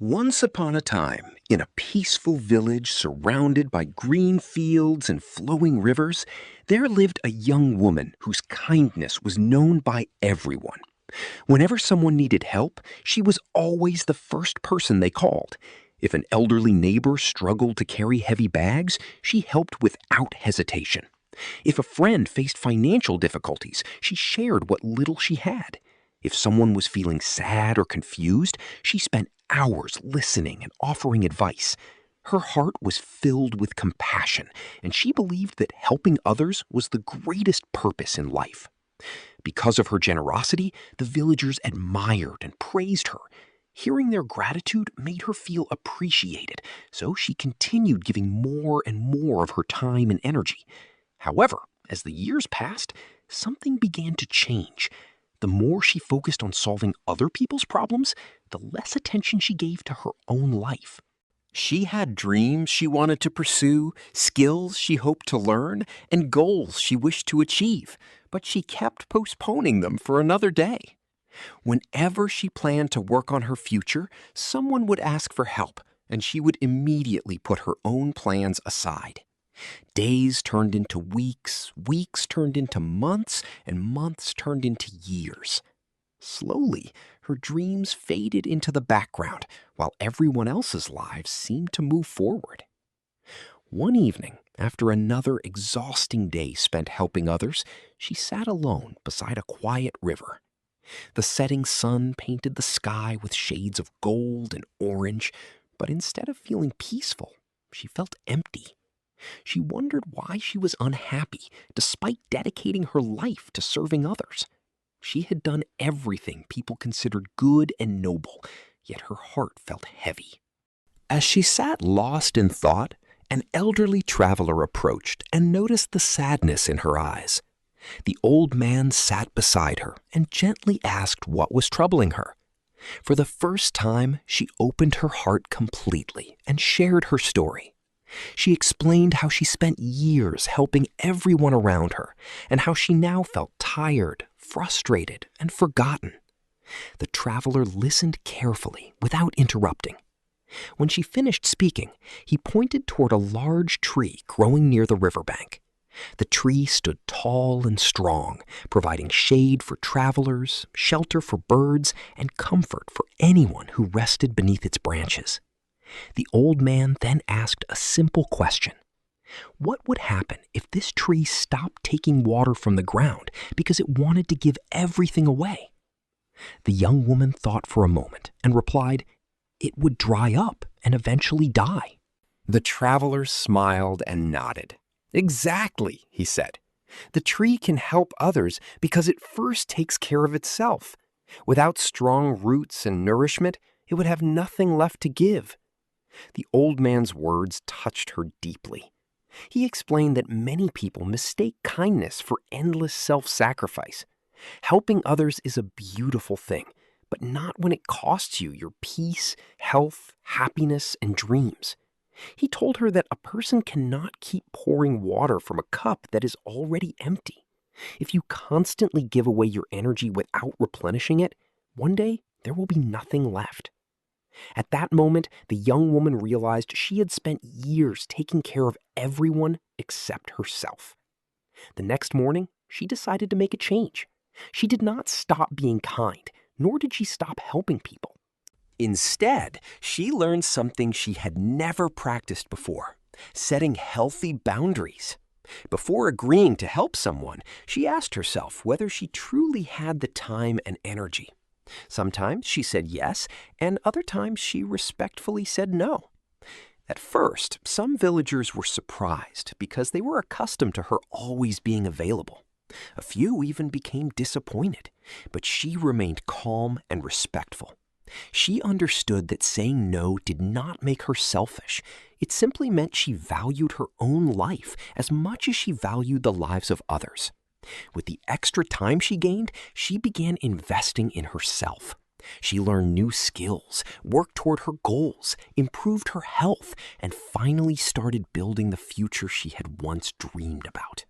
Once upon a time, in a peaceful village surrounded by green fields and flowing rivers, there lived a young woman whose kindness was known by everyone. Whenever someone needed help, she was always the first person they called. If an elderly neighbor struggled to carry heavy bags, she helped without hesitation. If a friend faced financial difficulties, she shared what little she had. If someone was feeling sad or confused, she spent hours listening and offering advice. Her heart was filled with compassion, and she believed that helping others was the greatest purpose in life. Because of her generosity, the villagers admired and praised her. Hearing their gratitude made her feel appreciated, so she continued giving more and more of her time and energy. However, as the years passed, something began to change. The more she focused on solving other people's problems, the less attention she gave to her own life. She had dreams she wanted to pursue, skills she hoped to learn, and goals she wished to achieve, but she kept postponing them for another day. Whenever she planned to work on her future, someone would ask for help, and she would immediately put her own plans aside. Days turned into weeks, weeks turned into months, and months turned into years. Slowly, her dreams faded into the background, while everyone else's lives seemed to move forward. One evening, after another exhausting day spent helping others, she sat alone beside a quiet river. The setting sun painted the sky with shades of gold and orange, but instead of feeling peaceful, she felt empty. She wondered why she was unhappy, despite dedicating her life to serving others. She had done everything people considered good and noble, yet her heart felt heavy. As she sat lost in thought, an elderly traveler approached and noticed the sadness in her eyes. The old man sat beside her and gently asked what was troubling her. For the first time, she opened her heart completely and shared her story. She explained how she spent years helping everyone around her and how she now felt tired, frustrated, and forgotten. The traveler listened carefully without interrupting. When she finished speaking, he pointed toward a large tree growing near the riverbank. The tree stood tall and strong, providing shade for travelers, shelter for birds, and comfort for anyone who rested beneath its branches. The old man then asked a simple question. What would happen if this tree stopped taking water from the ground because it wanted to give everything away? The young woman thought for a moment and replied, "It would dry up and eventually die." The traveler smiled and nodded. "Exactly," he said. "The tree can help others because it first takes care of itself. Without strong roots and nourishment, it would have nothing left to give." The old man's words touched her deeply. He explained that many people mistake kindness for endless self-sacrifice. Helping others is a beautiful thing, but not when it costs you your peace, health, happiness, and dreams. He told her that a person cannot keep pouring water from a cup that is already empty. If you constantly give away your energy without replenishing it, one day there will be nothing left. At that moment, the young woman realized she had spent years taking care of everyone except herself. The next morning, she decided to make a change. She did not stop being kind, nor did she stop helping people. Instead, she learned something she had never practiced before: setting healthy boundaries. Before agreeing to help someone, she asked herself whether she truly had the time and energy. Sometimes she said yes, and other times she respectfully said no. At first, some villagers were surprised because they were accustomed to her always being available. A few even became disappointed, but she remained calm and respectful. She understood that saying no did not make her selfish. It simply meant she valued her own life as much as she valued the lives of others. With the extra time she gained, she began investing in herself. She learned new skills, worked toward her goals, improved her health, and finally started building the future she had once dreamed about.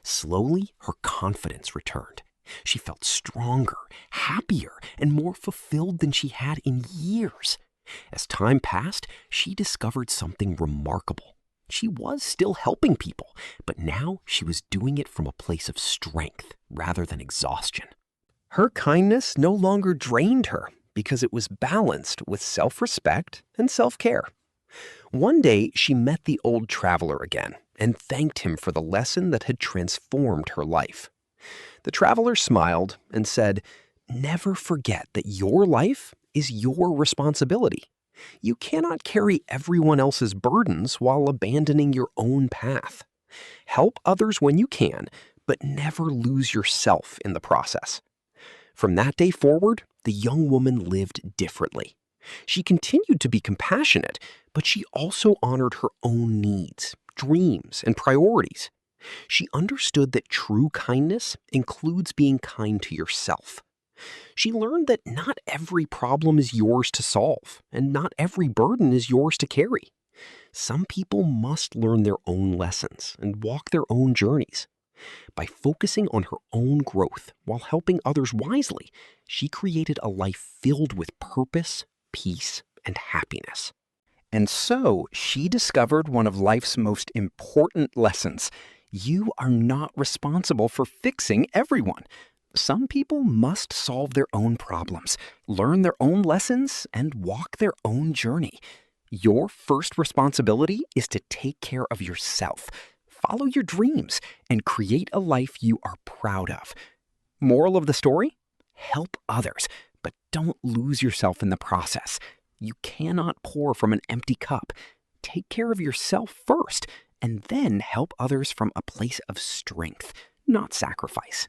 Slowly, her confidence returned. She felt stronger, happier, and more fulfilled than she had in years. As time passed, she discovered something remarkable. She was still helping people, but now she was doing it from a place of strength rather than exhaustion. Her kindness no longer drained her because it was balanced with self-respect and self-care. One day, she met the old traveler again and thanked him for the lesson that had transformed her life. The traveler smiled and said, "Never forget that your life is your responsibility. You cannot carry everyone else's burdens while abandoning your own path. Help others when you can, but never lose yourself in the process." From that day forward, the young woman lived differently. She continued to be compassionate, but she also honored her own needs, dreams, and priorities. She understood that true kindness includes being kind to yourself. She learned that not every problem is yours to solve, and not every burden is yours to carry. Some people must learn their own lessons and walk their own journeys. By focusing on her own growth while helping others wisely, she created a life filled with purpose, peace, and happiness. And so she discovered one of life's most important lessons. You are not responsible for fixing everyone. Some people must solve their own problems, learn their own lessons, and walk their own journey. Your first responsibility is to take care of yourself, follow your dreams, and create a life you are proud of. Moral of the story? Help others, but don't lose yourself in the process. You cannot pour from an empty cup. Take care of yourself first, and then help others from a place of strength, not sacrifice.